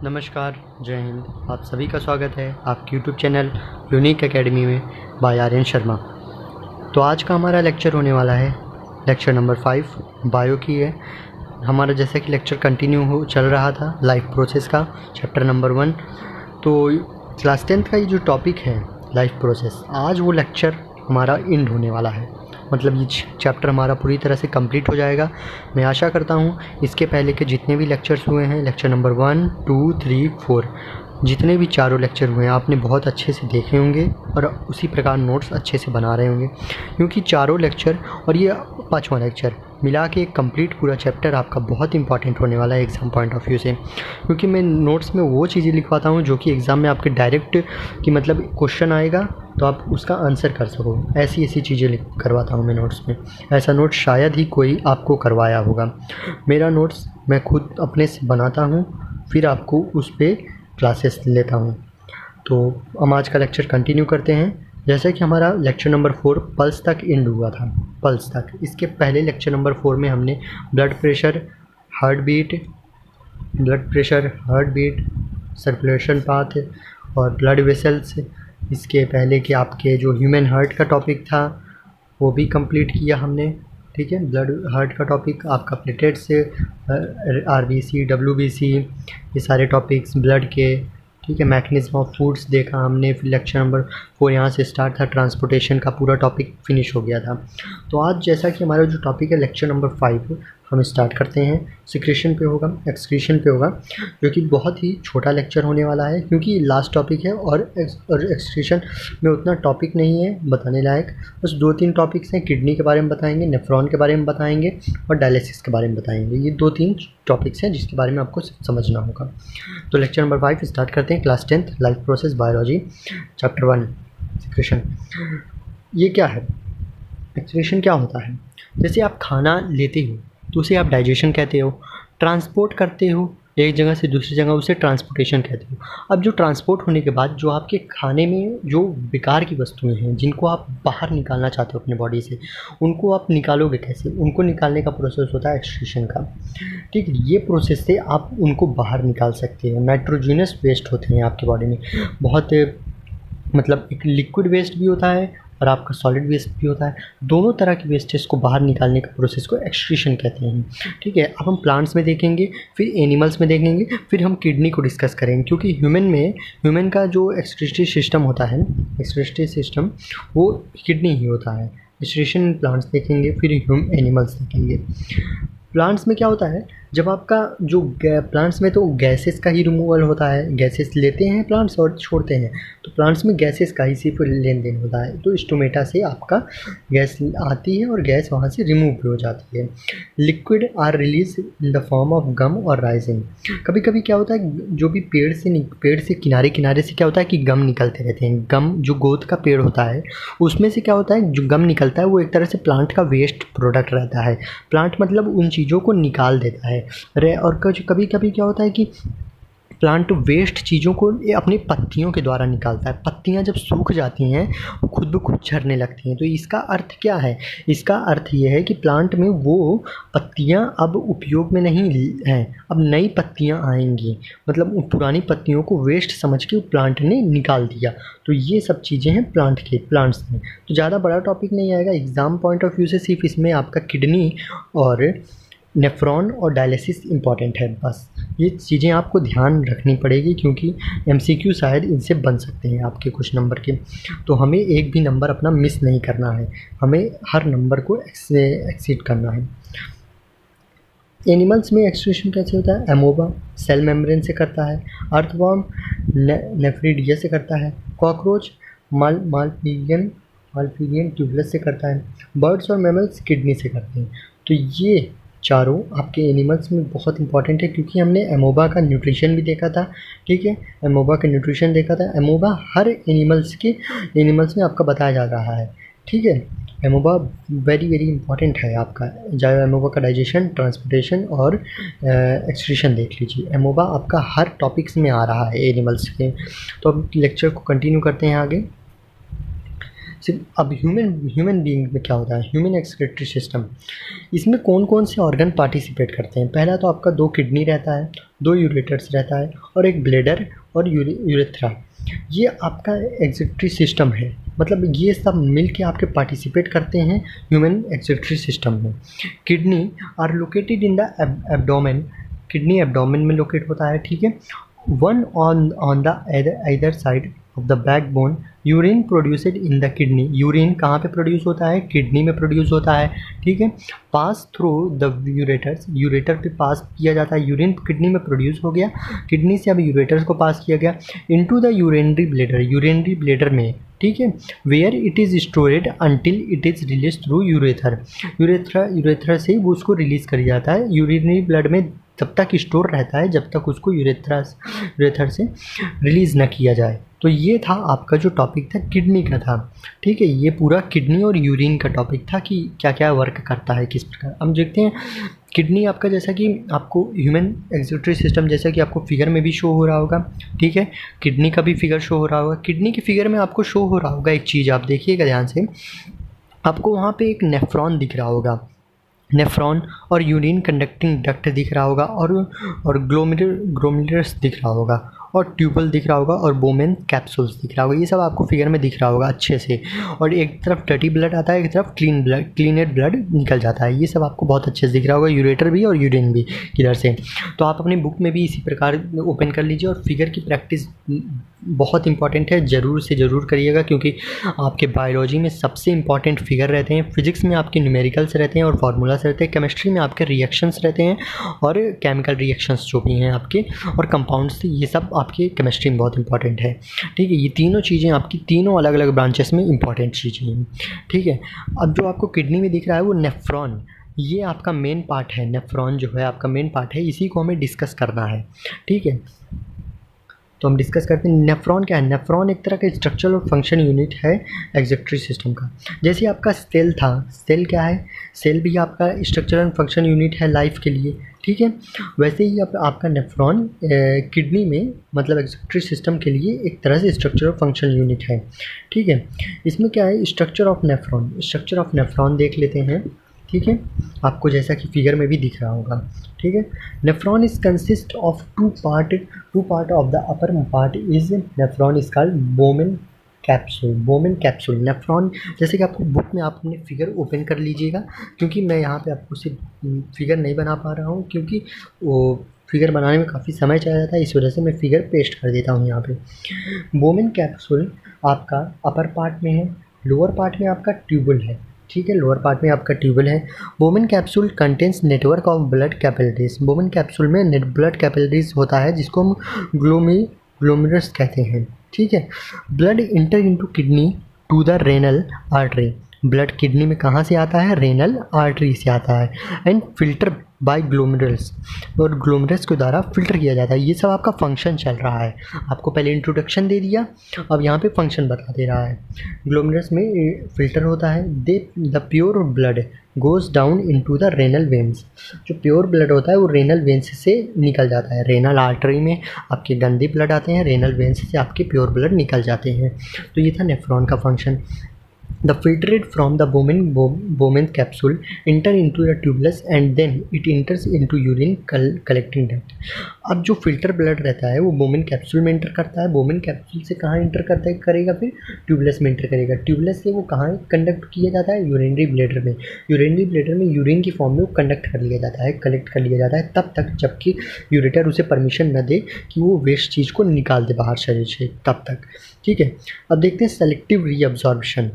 नमस्कार, जय हिंद। आप सभी का स्वागत है आपके यूट्यूब चैनल यूनिक एकेडमी में बाय आर्यन शर्मा। तो आज का हमारा लेक्चर होने वाला है लेक्चर नंबर 5 बायो की है। हमारा जैसा कि लेक्चर कंटिन्यू चल रहा था लाइफ प्रोसेस का चैप्टर नंबर 1। तो क्लास 10th का ये जो टॉपिक है लाइफ प्रोसेस, आज वो लेक्चर हमारा एंड होने वाला है। मतलब ये चैप्टर हमारा पूरी तरह से कंप्लीट हो जाएगा। मैं आशा करता हूँ इसके पहले के जितने भी लेक्चर्स हुए हैं, लेक्चर नंबर 1, 2, 3, 4, जितने भी चारों लेक्चर हुए हैं आपने बहुत अच्छे से देखे होंगे और उसी प्रकार नोट्स अच्छे से बना रहे होंगे, क्योंकि चारों लेक्चर और ये 5वां लेक्चर मिला के एक कंप्लीट पूरा चैप्टर आपका बहुत इंपॉर्टेंट होने वाला है एग्ज़ाम पॉइंट ऑफ व्यू से। क्योंकि मैं नोट्स में वो चीज़ें लिखवाता हूँ जो कि एग्ज़ाम में आपके डायरेक्ट कि मतलब क्वेश्चन आएगा तो आप उसका आंसर कर सको, ऐसी चीज़ें करवाता हूँ मैं नोट्स में। ऐसा नोट शायद ही कोई आपको करवाया होगा। मेरा नोट्स मैं खुद अपने से बनाता हूँ, फिर आपको उस पर क्लासेस लेता हूँ। तो हम आज का लेक्चर कंटिन्यू करते हैं। जैसे कि हमारा लेक्चर नंबर 4 पल्स तक एंड हुआ था, पल्स तक। इसके पहले लेक्चर नंबर 4 में हमने blood pressure, heart beat, circulation path और ब्लड वेसल्स, इसके पहले कि आपके जो ह्यूमन हार्ट का टॉपिक था वो भी कंप्लीट किया हमने। ठीक है, ब्लड हार्ट का टॉपिक आपका प्लेटलेट्स से RBC, WBC, ये सारे टॉपिक्स ब्लड के। ठीक है, मैकेनिज्म ऑफ फूड्स देखा हमने। फिर लेक्चर नंबर 4 यहाँ से स्टार्ट था, ट्रांसपोर्टेशन का पूरा टॉपिक फिनिश हो गया था। तो आज जैसा कि हमारा जो टॉपिक है लेक्चर नंबर 5 हम स्टार्ट करते हैं। सिक्रेशन पे होगा, एक्सक्रीशन पे होगा, जो कि बहुत ही छोटा लेक्चर होने वाला है क्योंकि लास्ट टॉपिक है और एक्सक्रीशन में उतना टॉपिक नहीं है बताने लायक। बस 2-3 टॉपिक्स हैं, किडनी के बारे में बताएंगे, नेफ्रॉन के बारे में बताएंगे और डायलिसिस के बारे में बताएंगे। ये 2-3 टॉपिक्स हैं जिसके बारे में आपको समझना होगा। तो लेक्चर नंबर 5 स्टार्ट करते हैं। Class 10th life process biology chapter 1 secretion. ये क्या है? एक्सक्रीशन क्या होता है? जैसे आप खाना लेते हो तो उसे आप डाइजेशन कहते हो, ट्रांसपोर्ट करते हो एक जगह से दूसरी जगह, उसे ट्रांसपोर्टेशन कहते हो। अब जो ट्रांसपोर्ट होने के बाद जो आपके खाने में जो बेकार की वस्तुएं हैं जिनको आप बाहर निकालना चाहते हो अपने बॉडी से, उनको आप निकालोगे कैसे? उनको निकालने का प्रोसेस होता है एक्सक्रीशन का। ठीक है, ये प्रोसेस से आप उनको बाहर निकाल सकते हैं। नाइट्रोजिनस वेस्ट होते हैं आपके बॉडी में, बहुत मतलब एक लिक्विड वेस्ट भी होता है और आपका सॉलिड वेस्ट भी होता है। दोनों तरह की वेस्टेज को बाहर निकालने का प्रोसेस को एक्सक्रीशन कहते हैं। ठीक है, अब हम प्लांट्स में देखेंगे, फिर एनिमल्स में देखेंगे, फिर हम किडनी को डिस्कस करेंगे। क्योंकि ह्यूमन का जो एक्सक्रीटरी सिस्टम होता है, एक्सक्रीटरी सिस्टम वो किडनी ही होता है। एक्सक्रीशन प्लांट्स देखेंगे, फिर एनिमल्स देखेंगे। प्लांट्स में क्या होता है, जब आपका जो प्लांट्स में तो गैसेस का ही रिमूवल होता है, गैसेस लेते हैं प्लांट्स और छोड़ते हैं। तो प्लांट्स में गैसेस का ही सिर्फ लेन देन होता है। तो स्टोमेटा से आपका गैस आती है और गैस वहाँ से रिमूव भी हो जाती है। Liquid are release in the form of gum और राइजिन। कभी कभी क्या होता है, जो भी पेड़ से किनारे किनारे से क्या होता है कि गम निकलते रहते हैं। गम जो गोद का पेड़ होता है उसमें से क्या होता है, जो गम निकलता है वो एक तरह से प्लांट का वेस्ट प्रोडक्ट रहता है। प्लांट मतलब उन चीज़ों को निकाल देता है। और कभी कभी क्या होता है कि प्लांट वेस्ट चीज़ों को अपनी पत्तियों के द्वारा निकालता है। पत्तियां जब सूख जाती हैं वो खुद ब खुद झड़ने लगती हैं। तो इसका अर्थ क्या है? इसका अर्थ ये है कि प्लांट में वो पत्तियां अब उपयोग में नहीं हैं, अब नई पत्तियां आएंगी। मतलब उन पुरानी पत्तियों को वेस्ट समझ के प्लांट ने निकाल दिया। तो ये सब चीज़ें हैं प्लांट्स में। तो ज़्यादा बड़ा टॉपिक नहीं आएगा एग्ज़ाम पॉइंट ऑफ व्यू से, सिर्फ इसमें आपका किडनी और नेफ्रॉन और डायलिसिस इम्पॉर्टेंट है। बस ये चीज़ें आपको ध्यान रखनी पड़ेगी क्योंकि MCQ शायद इनसे बन सकते हैं आपके कुछ नंबर के। तो हमें एक भी नंबर अपना मिस नहीं करना है, हमें हर नंबर को एक्सीड करना है। एनिमल्स में एक्सक्रीशन कैसे होता है? एमोबा सेल मेम्ब्रेन से करता है, अर्थवर्म नेफ्रिडिया से करता है, कॉकरोच मालपीलियन ट्यूबलस से करता है, बर्ड्स और मैमल्स किडनी से करते हैं। तो ये चारों आपके एनिमल्स में बहुत इंपॉर्टेंट है क्योंकि हमने एमोबा का न्यूट्रिशन भी देखा था। ठीक है, एमोबा का न्यूट्रिशन देखा था। एमोबा हर एनिमल्स में आपका बताया जा रहा है। ठीक है, एमोबा वेरी वेरी इंपॉर्टेंट है आपका। चाहे एमोबा का डाइजेशन, ट्रांसपोर्टेशन और एक्सक्रीशन देख लीजिए। एमोबा आपका हर टॉपिक्स में आ रहा है एनिमल्स के। तो अब लेक्चर को कंटिन्यू करते हैं आगे। सिर्फ अब ह्यूमन बीइंग में क्या होता है, ह्यूमन एक्सक्रीटरी सिस्टम, इसमें कौन कौन से ऑर्गन पार्टिसिपेट करते हैं। पहला तो आपका 2 किडनी रहता है, 2 यूरेटर्स रहता है और एक ब्लेडर और यूरेथ्रा। ये आपका एक्सक्रीटरी सिस्टम है, मतलब ये सब मिल के आपके पार्टिसिपेट करते हैं ह्यूमन एक्सक्रीटरी सिस्टम में। Kidney are located in the abdomen, kidney abdomen में लोकेट होता है, ठीक है। One on the other side of the backbone. Urine produced in the kidney, urine कहाँ पे प्रोड्यूस होता है, किडनी में प्रोड्यूस होता है, ठीक है। Pass through the ureters, ureter पे पास किया जाता है, यूरिन किडनी में प्रोड्यूस हो गया, किडनी से अब यूरेटर्स को पास किया गया into the urinary bladder, urinary bladder में, ठीक है। Where it is stored until it is release through ureter, urethra से वो उसको रिलीज़ कर जाता है, यूरिनरी ब्लड में तब तक स्टोर रहता है जब तक उसको यूरेथर से रिलीज़ ना किया जाए। तो ये था आपका जो टॉपिक था किडनी का था, ठीक है। ये पूरा किडनी और यूरिन का टॉपिक था कि क्या क्या वर्क करता है किस प्रकार। हम देखते हैं किडनी आपका, जैसा कि आपको ह्यूमन एक्सक्रीटरी सिस्टम जैसा कि आपको फिगर में भी शो हो रहा होगा, ठीक है। किडनी का भी फिगर शो हो रहा होगा, किडनी के फिगर में आपको शो हो रहा होगा एक चीज़, आप देखिएगा ध्यान से, आपको वहाँ पे एक नेफ्रॉन दिख रहा होगा, नेफ्रॉन और यूरिन कंडक्टिंग डक्ट दिख रहा होगा और ग्लोमेरुलस दिख रहा होगा और ट्यूबल दिख रहा होगा और बोमेन कैप्सूल्स दिख रहा होगा। ये सब आपको फिगर में दिख रहा होगा अच्छे से। और एक तरफ डर्टी ब्लड आता है, एक तरफ क्लीनेड ब्लड निकल जाता है। ये सब आपको बहुत अच्छे से दिख रहा होगा, यूरेटर भी और यूरिन भी किधर से। तो आप अपनी बुक में भी इसी प्रकार ओपन कर लीजिए। और फिगर की प्रैक्टिस बहुत इंपॉर्टेंट है, ज़रूर से ज़रूर करिएगा, क्योंकि आपके बायोलॉजी में सबसे इंपॉर्टेंट फिगर रहते हैं, फिजिक्स में आपके न्यूमेरिकल्स रहते हैं और फार्मूलास रहते हैं, केमिस्ट्री में आपके रिएक्शंस रहते हैं और केमिकल रिएक्शंस जो भी हैं आपके, और कंपाउंड्स, ये सब आपके केमिस्ट्री में बहुत इंपॉर्टेंट है, ठीक है। ये तीनों चीज़ें आपकी तीनों अलग अलग ब्रांचेस में इंपॉर्टेंट चीज़ें हैं, ठीक है। अब जो आपको किडनी में दिख रहा है वो नेफ्रॉन, ये आपका मेन पार्ट है, नेफ्रॉन जो है आपका मेन पार्ट है, इसी को हमें डिस्कस करना है, ठीक है। तो हम डिस्कस करते हैं नेफ्रॉन क्या है। नेफ्रॉन एक तरह का स्ट्रक्चरल और फंक्शन यूनिट है एक्सक्रीटरी सिस्टम का। जैसे आपका सेल था, सेल क्या है, सेल भी आपका स्ट्रक्चरल एंड फंक्शन यूनिट है लाइफ के लिए, ठीक है। वैसे ही आपका नेफ्रॉन किडनी में मतलब एक्सक्रीटरी सिस्टम के लिए एक तरह से स्ट्रक्चरल फंक्शन यूनिट है, ठीक है। इसमें क्या है, structure of nephron, structure of nephron देख लेते हैं, ठीक है। आपको जैसा कि फिगर में भी दिख रहा होगा, ठीक है। Nephron is consist of two part of the upper part is nephron is called Bowman capsule, Bowman capsule. Nephron जैसे कि आपको बुक में आप अपने फिगर ओपन कर लीजिएगा, क्योंकि मैं यहाँ पे आपको सिर्फ फिगर नहीं बना पा रहा हूँ, क्योंकि वो फिगर बनाने में काफ़ी समय चला जाता है, इस वजह से मैं फिगर पेस्ट कर देता हूँ यहाँ पे। बोमेन कैप्सूल आपका अपर पार्ट में है, लोअर पार्ट में आपका ट्यूबल है, ठीक है। लोअर पार्ट में आपका ट्यूबल है। Bowman capsule contains network of blood capillaries, Bowman capsule में ब्लड कैपिलरीज होता है जिसको हम ग्लोमेरुलस कहते हैं, ठीक है। Blood enter into kidney to the renal artery, blood kidney में कहाँ से आता है, रेनल आर्टरी से आता है, एंड फिल्टर बाय ग्लोमेरुलस, और ग्लोमेरुलस के द्वारा फिल्टर किया जाता है। ये सब आपका फंक्शन चल रहा है, आपको पहले इंट्रोडक्शन दे दिया, अब यहाँ पे फंक्शन बता दे रहा है। ग्लोमेरुलस में फिल्टर होता है, the pure blood goes down into the renal veins, जो प्योर ब्लड होता है वो रेनल वेन्स से निकल जाता है। रेनल आर्टरी में आपके गंदे ब्लड आते हैं, रेनल वेन्स से आपके प्योर ब्लड निकल जाते हैं। तो ये था नेफ्रॉन का function. The filtrate from the Bowman capsule enter into the tubulus and then it enters into urine collecting duct। अब जो फिल्टर ब्लड रहता है वो बोमेन कैप्सूल में इंटर करता है, बोमेन कैप्सूल से कहाँ इंटर करता है करेगा, फिर ट्यूबुलस में इंटर करेगा, ट्यूबुलस से वो कहाँ कंडक्ट किया जाता है, यूरिनरी ब्लैडर में, यूरिनरी ब्लैडर में यूरिन की फॉर्म में वो कंडक्ट कर लिया जाता है, कलेक्ट कर लिया जाता है, तब तक जबकि यूरेटर उसे परमिशन न दे कि वो वेस्ट चीज़ को निकाल दे बाहर शरीर से, तब तक, ठीक है। अब देखते हैं सेलेक्टिव रीअब्जॉर्प्शन।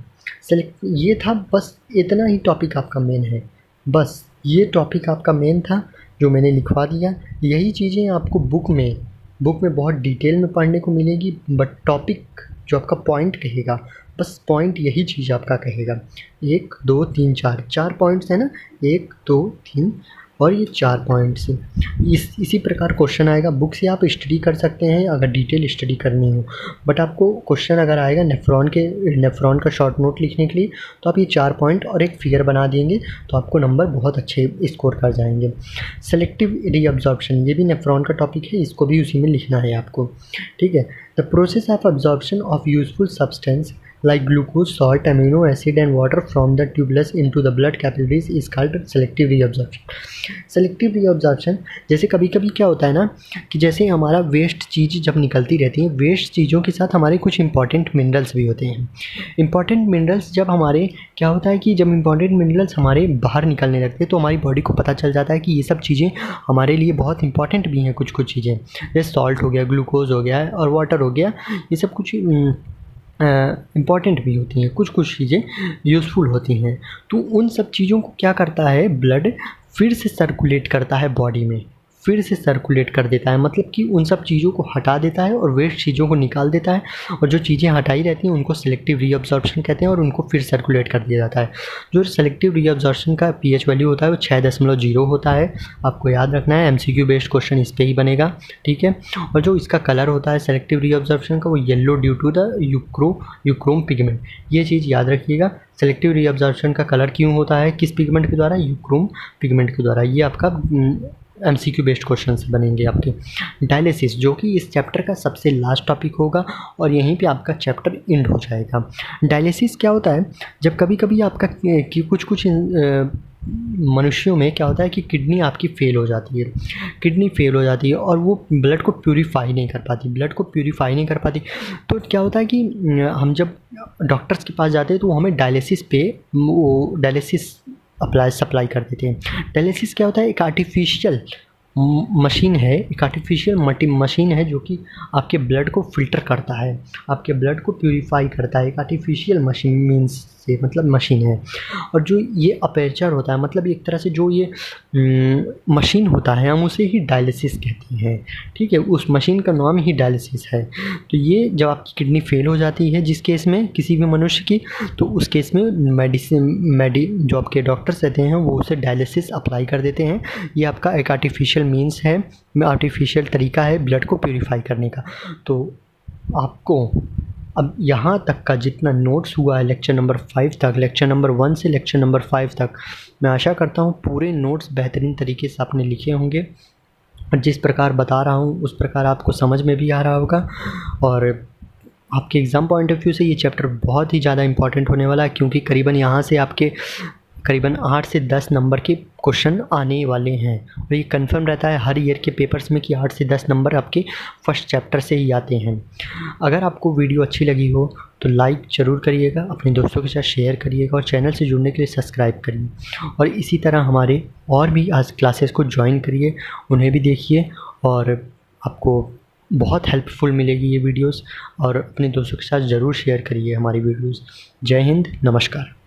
ये था, बस इतना ही टॉपिक आपका मेन है, बस ये टॉपिक आपका मेन था जो मैंने लिखवा दिया। यही चीज़ें आपको बुक में बहुत डिटेल में पढ़ने को मिलेगी, बट टॉपिक जो आपका पॉइंट कहेगा, बस पॉइंट यही चीज़ आपका कहेगा। 1 2 3 4 पॉइंट्स है ना, 1 2 3 और ये 4 पॉइंट्स। इसी प्रकार क्वेश्चन आएगा। बुक से आप स्टडी कर सकते हैं अगर डिटेल स्टडी करनी हो, बट आपको क्वेश्चन अगर आएगा नेफ्रॉन का शॉर्ट नोट लिखने के लिए, तो आप ये 4 पॉइंट और एक फिगर बना देंगे तो आपको नंबर बहुत अच्छे स्कोर कर जाएंगे। सेलेक्टिव रीअब्जॉर्प्शन, ये भी नेफ्रॉन का टॉपिक है, इसको भी उसी में लिखना है आपको, ठीक है। The process of absorption of useful substance like glucose, salt, amino acid and water from the tubulus into the blood capillaries is called selective reabsorption. Selective reabsorption, जैसे कभी कभी क्या होता है ना कि जैसे हमारा वेस्ट चीज़ जब निकलती रहती है, वेस्ट चीज़ों के साथ हमारे कुछ इंपॉर्टेंट मिनरल्स भी होते हैं. इंपॉर्टेंट मिनरल्स जब हमारे क्या होता है कि जब इंपॉर्टेंट मिनरल्स हमारे बाहर निकलने लगते हैं तो हमारी बॉडी को पता चल जाता है कि ये सब चीज़ें हमारे लिए बहुत इंपॉर्टेंट भी हैं. कुछ चीज़ें जैसे सॉल्ट हो गया, ग्लूकोज हो गया और वाटर हो गया, ये सब कुछ इम्पॉर्टेंट भी होती हैं, कुछ चीज़ें यूज़फुल होती हैं. तो उन सब चीज़ों को क्या करता है, ब्लड फिर से सर्कुलेट करता है बॉडी में, फिर से सर्कुलेट कर देता है. मतलब कि उन सब चीज़ों को हटा देता है और वेस्ट चीज़ों को निकाल देता है, और जो चीज़ें हटाई रहती हैं उनको सेलेक्टिव रीअब्जॉर्प्शन कहते हैं और उनको फिर सर्कुलेट कर दिया जाता है. जो सेलेक्टिव रीअब्जॉर्प्शन का पीएच वैल्यू होता है वो 6.0 होता है. आपको याद रखना है, एमसीक्यू बेस्ड क्वेश्चन इस पे ही बनेगा, ठीक है. और जो इसका कलर होता है सेलेक्टिव रीअब्जॉर्प्शन का, वो yellow due to the urochrome pigment. ये चीज़ याद रखिएगा, सेलेक्टिव रीअब्जॉर्प्शन का कलर क्यों होता है, किस पिगमेंट के द्वारा, यूक्रोम पिगमेंट के द्वारा. ये आपका एमसीक्यू बेस्ड क्वेश्चन बनेंगे आपके. डायलिसिस, जो कि इस चैप्टर का सबसे लास्ट टॉपिक होगा और यहीं पे आपका चैप्टर एंड हो जाएगा. डायलिसिस क्या होता है, जब कभी कभी आपका कि कुछ मनुष्यों में क्या होता है कि किडनी आपकी फेल हो जाती है, किडनी फेल हो जाती है और वो ब्लड को प्यूरीफाई नहीं कर पाती. तो क्या होता है कि हम जब डॉक्टर्स के पास जाते हैं तो वो हमें डायलिसिस सप्लाई कर देते हैं. डायलिसिस क्या होता है, एक आर्टिफिशियल मशीन है, मशीन है जो कि आपके ब्लड को फ़िल्टर करता है, आपके ब्लड को प्यूरीफाई करता है. एक आर्टिफिशियल मशीन मीन्स से मतलब मशीन है. और जो ये अपर्चर होता है, मतलब एक तरह से जो ये मशीन होता है, हम उसे ही डायलिसिस कहते हैं, ठीक है. उस मशीन का नाम ही डायलिसिस है. तो ये जब आपकी किडनी फेल हो जाती है जिस केस में किसी भी मनुष्य की, तो उस केस में जो आपके डॉक्टर्स रहते हैं वो उसे डायलिसिस अप्लाई कर देते हैं. ये आपका एक आर्टिफिशियल मीन्स है, आर्टिफिशियल तरीका है ब्लड को प्यूरीफाई करने का. तो आपको अब यहाँ तक का जितना नोट्स हुआ है लेक्चर नंबर 5 तक, लेक्चर नंबर 1 से लेक्चर नंबर 5 तक, मैं आशा करता हूँ पूरे नोट्स बेहतरीन तरीके से आपने लिखे होंगे और जिस प्रकार बता रहा हूँ उस प्रकार आपको समझ में भी आ रहा होगा. और आपके एग्ज़ाम पॉइंट ऑफ व्यू से ये चैप्टर बहुत ही ज़्यादा इंपॉर्टेंट होने वाला है, क्योंकि करीबन यहाँ से आपके करीबन 8 से 10 नंबर के क्वेश्चन आने वाले हैं. और ये कंफर्म रहता है हर ईयर के पेपर्स में कि 8 से 10 नंबर आपके फर्स्ट चैप्टर से ही आते हैं. अगर आपको वीडियो अच्छी लगी हो तो लाइक ज़रूर करिएगा, अपने दोस्तों के साथ शेयर करिएगा और चैनल से जुड़ने के लिए सब्सक्राइब करिए. और इसी तरह हमारे और भी आज क्लासेस को ज्वाइन करिए, उन्हें भी देखिए और आपको बहुत हेल्पफुल मिलेगी ये वीडियोस. और अपने दोस्तों के साथ ज़रूर शेयर करिए हमारी वीडियोस. जय हिंद, नमस्कार.